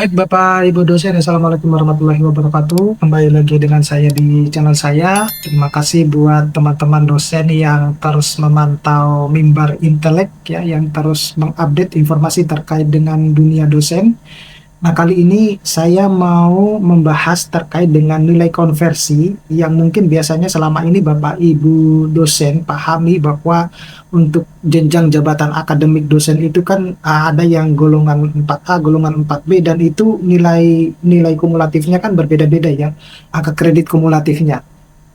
Baik Bapak Ibu dosen, Assalamualaikum warahmatullahi wabarakatuh. Kembali lagi dengan saya di channel saya. Terima kasih buat teman-teman dosen yang terus memantau Mimbar Intelek ya, yang terus mengupdate informasi terkait dengan dunia dosen. Nah, kali ini saya mau membahas terkait dengan nilai konversi yang mungkin biasanya selama ini Bapak Ibu dosen pahami bahwa untuk jenjang jabatan akademik dosen itu kan ada yang golongan 4A, golongan 4B, dan itu nilai kumulatifnya kan berbeda-beda ya, angka kredit kumulatifnya.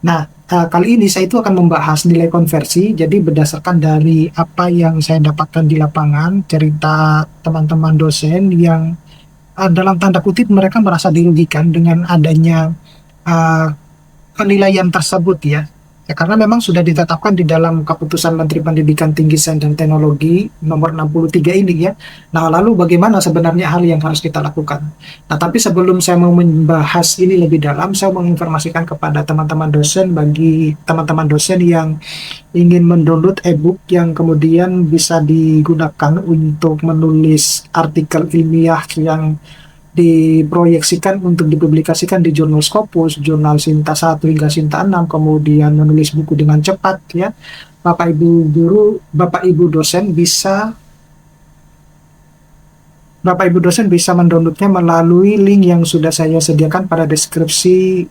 Nah, kali ini saya itu akan membahas nilai konversi, jadi berdasarkan dari apa yang saya dapatkan di lapangan, cerita teman-teman dosen yang dalam tanda kutip mereka merasa dirugikan dengan adanya uh, penilaian tersebut ya. Ya, karena memang sudah ditetapkan di dalam keputusan Menteri Pendidikan Tinggi Sains dan Teknologi nomor 63 ini ya. Nah, lalu bagaimana sebenarnya hal yang harus kita lakukan? Nah, tapi sebelum saya mau membahas ini lebih dalam, saya menginformasikan kepada teman-teman dosen, bagi teman-teman dosen yang ingin mendownload e-book yang kemudian bisa digunakan untuk menulis artikel ilmiah yang diproyeksikan untuk dipublikasikan di jurnal Scopus, jurnal Sinta 1 hingga Sinta 6, kemudian menulis buku dengan cepat ya. Bapak Ibu guru, Bapak Ibu dosen bisa Bapak Ibu dosen bisa mendownloadnya melalui link yang sudah saya sediakan pada deskripsi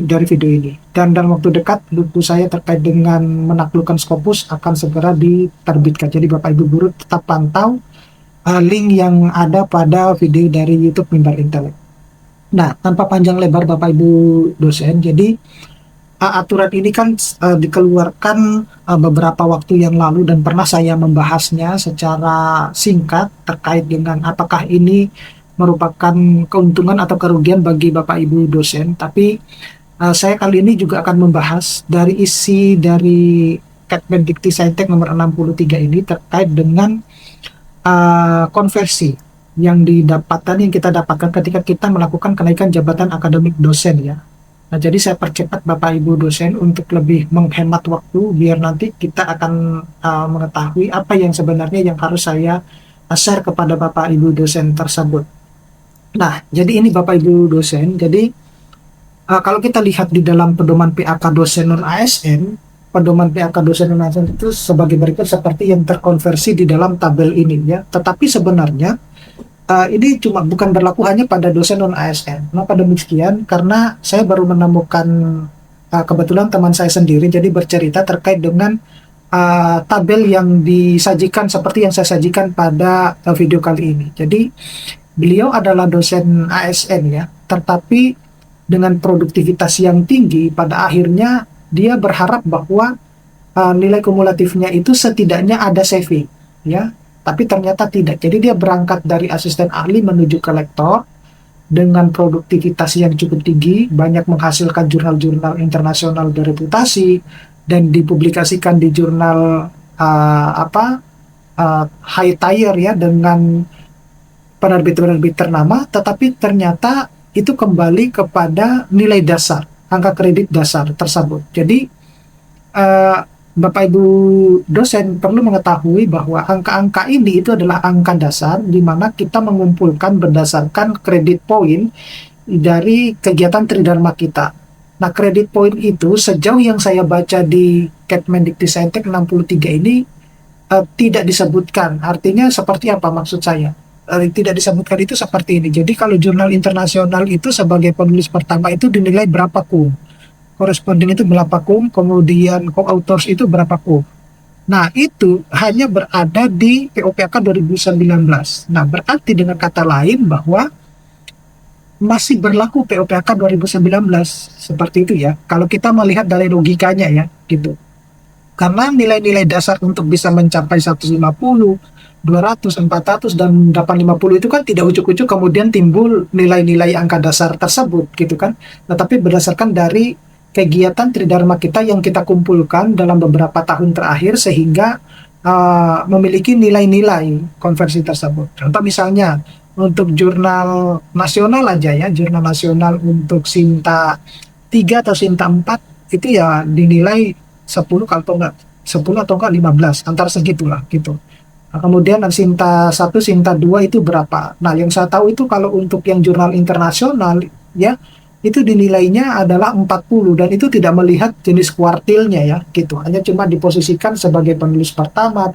dari video ini. Dan dalam waktu dekat, buku saya terkait dengan menaklukkan Scopus akan segera diterbitkan. Jadi Bapak Ibu guru tetap pantau link yang ada pada video dari YouTube Mimbar Intelek. Nah, tanpa panjang lebar Bapak Ibu dosen, jadi aturan ini kan dikeluarkan beberapa waktu yang lalu dan pernah saya membahasnya secara singkat terkait dengan apakah ini merupakan keuntungan atau kerugian bagi Bapak Ibu dosen. Tapi saya kali ini juga akan membahas dari isi dari Kemendikti-Saintek nomor 63 ini terkait dengan konversi yang kita dapatkan ketika kita melakukan kenaikan jabatan akademik dosen ya. Nah, jadi saya percepat Bapak Ibu dosen untuk lebih menghemat waktu biar nanti kita akan mengetahui apa yang sebenarnya yang harus saya share kepada Bapak Ibu dosen tersebut. Nah, jadi ini Bapak Ibu dosen, jadi kalau kita lihat di dalam pedoman PAK dosen non ASN, pedoman PAK dosen non ASN itu sebagai berikut seperti yang terkonversi di dalam tabel ini ya. Tetapi sebenarnya ini cuma bukan berlaku hanya pada dosen non ASN. Kenapa demikian? Karena saya baru menemukan kebetulan teman saya sendiri jadi bercerita terkait dengan tabel yang disajikan seperti yang saya sajikan pada video kali ini. Jadi beliau adalah dosen ASN ya, tetapi dengan produktivitas yang tinggi pada akhirnya dia berharap bahwa nilai kumulatifnya itu setidaknya ada saving ya. Tapi ternyata tidak. Jadi dia berangkat dari asisten ahli menuju ke lektor dengan produktivitas yang cukup tinggi, banyak menghasilkan jurnal-jurnal internasional bereputasi dan dipublikasikan di jurnal high tier ya dengan penerbit-penerbit ternama. Tetapi ternyata itu kembali kepada nilai dasar, angka kredit dasar tersebut. Jadi Bapak Ibu dosen perlu mengetahui bahwa angka-angka ini itu adalah angka dasar di mana kita mengumpulkan berdasarkan kredit poin dari kegiatan Tridharma kita. Nah, kredit poin itu sejauh yang saya baca di Kemendikti-Saintek 63 ini tidak disebutkan. Artinya seperti apa maksud saya? Tidak disebutkan itu seperti ini. Jadi kalau jurnal internasional itu sebagai penulis pertama itu dinilai berapa kum? Corresponding itu berapa kum, kemudian co-authors itu berapa kum. Nah, itu hanya berada di POPAK 2019. Nah, berarti dengan kata lain bahwa masih berlaku POPAK 2019 seperti itu ya. Kalau kita melihat dari logikanya ya, gitu. Karena nilai-nilai dasar untuk bisa mencapai 150, 200, 400, dan 850 itu kan tidak ujuk-ujuk kemudian timbul nilai-nilai angka dasar tersebut gitu kan. Nah, tapi berdasarkan dari kegiatan Tridharma kita yang kita kumpulkan dalam beberapa tahun terakhir sehingga memiliki nilai-nilai konversi tersebut. Contoh misalnya untuk jurnal nasional aja ya, jurnal nasional untuk Sinta 3 atau Sinta 4 itu ya dinilai 10 kalau enggak 10 atau enggak 15 antara segitulah gitu. Nah, kemudian Sinta 1, Sinta 2 itu berapa. Nah, yang saya tahu itu kalau untuk yang jurnal internasional ya, itu dinilainya adalah 40 dan itu tidak melihat jenis kuartilnya ya, gitu. Hanya cuma diposisikan sebagai penulis pertama,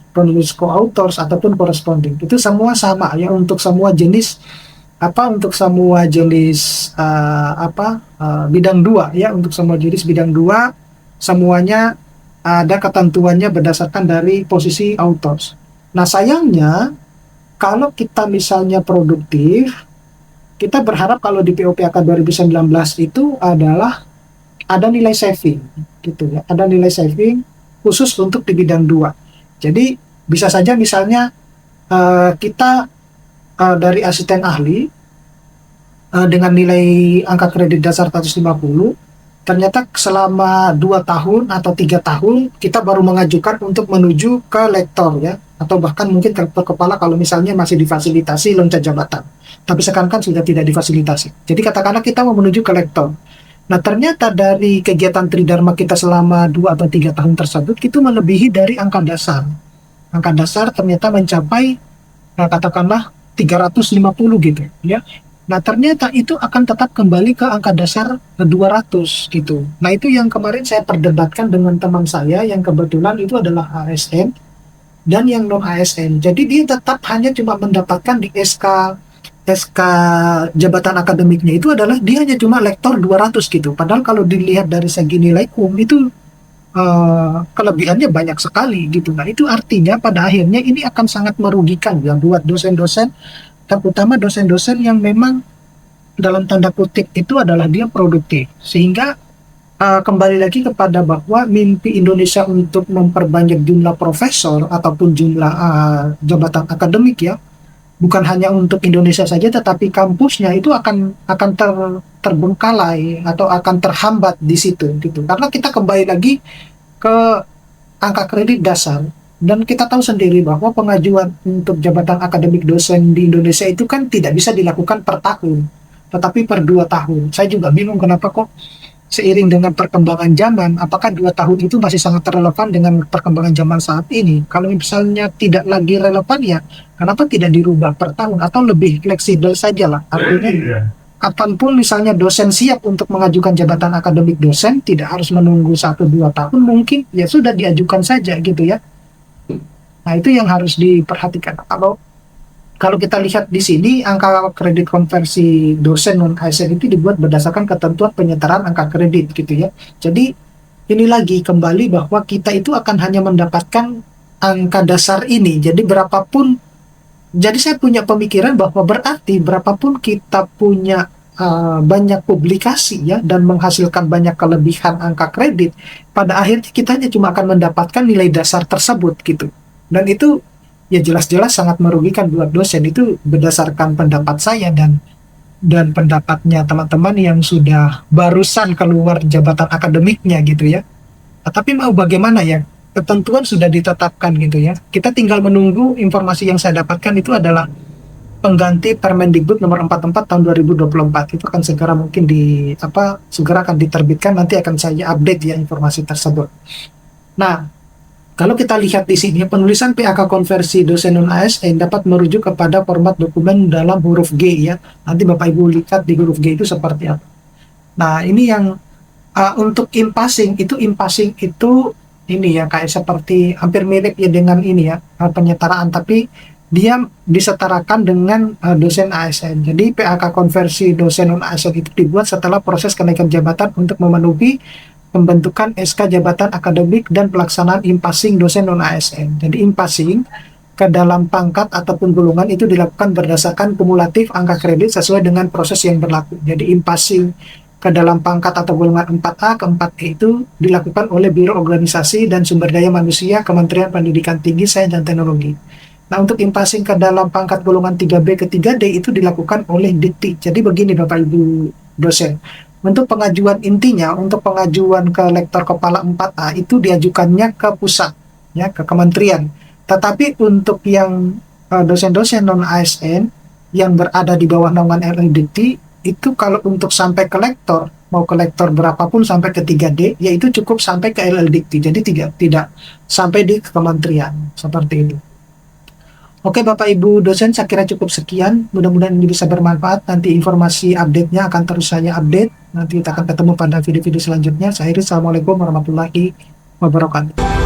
penulis co-authors ataupun corresponding. Itu semua sama ya untuk semua jenis untuk semua jenis bidang 2 ya, untuk semua jenis bidang 2 semuanya ada ketentuannya berdasarkan dari posisi authors. Nah, sayangnya kalau kita misalnya produktif, kita berharap kalau di POPAK 2019 itu adalah ada nilai saving gitu ya, ada nilai saving khusus untuk di bidang 2. Jadi bisa saja misalnya kita dari asisten ahli dengan nilai angka kredit dasar 150, ternyata selama 2 tahun atau 3 tahun kita baru mengajukan untuk menuju ke lektor ya, atau bahkan mungkin ke kepala kalau misalnya masih difasilitasi loncat jabatan, tapi sekarang kan sudah tidak difasilitasi. Jadi katakanlah kita mau menuju ke lektor. Nah, ternyata dari kegiatan Tridharma kita selama 2 atau 3 tahun tersebut itu melebihi dari angka dasar. Angka dasar ternyata mencapai katakanlah 350 gitu ya. Nah, ternyata itu akan tetap kembali ke angka dasar 200 gitu. Nah, itu yang kemarin saya perdebatkan dengan teman saya yang kebetulan itu adalah ASN dan yang non ASN. Jadi dia tetap hanya cuma mendapatkan di SK jabatan akademiknya itu adalah dia hanya cuma lektor 200 gitu. Padahal kalau dilihat dari segi nilai itu kelebihannya banyak sekali gitu. Nah, itu artinya pada akhirnya ini akan sangat merugikan ya buat dosen-dosen, terutama dosen-dosen yang memang dalam tanda kutip itu adalah dia produktif. Sehingga kembali lagi kepada bahwa mimpi Indonesia untuk memperbanyak jumlah profesor ataupun jumlah jabatan akademik ya, bukan hanya untuk Indonesia saja, tetapi kampusnya itu akan terbengkalai atau akan terhambat di situ gitu. Karena kita kembali lagi ke angka kredit dasar, dan kita tahu sendiri bahwa pengajuan untuk jabatan akademik dosen di Indonesia itu kan tidak bisa dilakukan per tahun, tetapi per 2 tahun. Saya juga bingung kenapa kok seiring dengan perkembangan zaman, apakah 2 tahun itu masih sangat relevan dengan perkembangan zaman saat ini? Kalau misalnya tidak lagi relevan ya, kenapa tidak dirubah per tahun atau lebih fleksibel saja lah? Artinya, kapanpun misalnya dosen siap untuk mengajukan jabatan akademik dosen, tidak harus menunggu 1-2 tahun, mungkin ya sudah diajukan saja gitu ya. Nah, itu yang harus diperhatikan. Kalau kita lihat di sini, angka kredit konversi dosen non-ASN itu dibuat berdasarkan ketentuan penyetaraan angka kredit gitu ya. Jadi ini lagi kembali bahwa kita itu akan hanya mendapatkan angka dasar ini. Jadi saya punya pemikiran bahwa berarti berapapun kita punya banyak publikasi ya dan menghasilkan banyak kelebihan angka kredit, pada akhirnya kita hanya cuma akan mendapatkan nilai dasar tersebut gitu. Dan itu ya jelas-jelas sangat merugikan buat dosen. Itu berdasarkan pendapat saya dan pendapatnya teman-teman yang sudah barusan keluar jabatan akademiknya gitu ya. Tapi mau bagaimana ya, ketentuan sudah ditetapkan gitu ya. Kita tinggal menunggu. Informasi yang saya dapatkan itu adalah pengganti Permendikbud nomor 44 tahun 2024. Itu akan segera akan diterbitkan. Nanti akan saya update ya informasi tersebut. Nah, kalau kita lihat di sini, penulisan PAK konversi dosen non-ASN dapat merujuk kepada format dokumen dalam huruf G ya. Nanti Bapak Ibu lihat di huruf G itu seperti apa. Nah, ini yang untuk impasing itu ini ya kayak seperti hampir mirip ya dengan ini ya, penyetaraan, tapi dia disetarakan dengan dosen ASN. Jadi PAK konversi dosen non-ASN itu dibuat setelah proses kenaikan jabatan untuk memenuhi pembentukan SK jabatan akademik dan pelaksanaan impasing dosen non-ASN. Jadi impasing ke dalam pangkat ataupun golongan itu dilakukan berdasarkan kumulatif angka kredit sesuai dengan proses yang berlaku. Jadi impasing ke dalam pangkat atau golongan 4A ke 4E itu dilakukan oleh Biro Organisasi dan Sumber Daya Manusia Kementerian Pendidikan Tinggi, Sains dan Teknologi. Nah, untuk impasing ke dalam pangkat golongan 3B ke 3D itu dilakukan oleh Dikti. Jadi begini Bapak Ibu dosen, untuk pengajuan intinya, untuk pengajuan ke lektor kepala 4A itu diajukannya ke pusat, ya, ke kementerian. Tetapi untuk yang dosen-dosen non-ASN yang berada di bawah naungan LLDT, itu kalau untuk sampai ke lektor, mau ke lektor berapapun sampai ke 3D, yaitu cukup sampai ke LLDikti. Jadi tidak sampai di kementerian seperti itu. Oke Bapak Ibu dosen, saya kira cukup sekian. Mudah-mudahan ini bisa bermanfaat. Nanti informasi update-nya akan terus saya update. Nanti kita akan ketemu pada video-video selanjutnya. Saya akhiri, Assalamualaikum warahmatullahi wabarakatuh.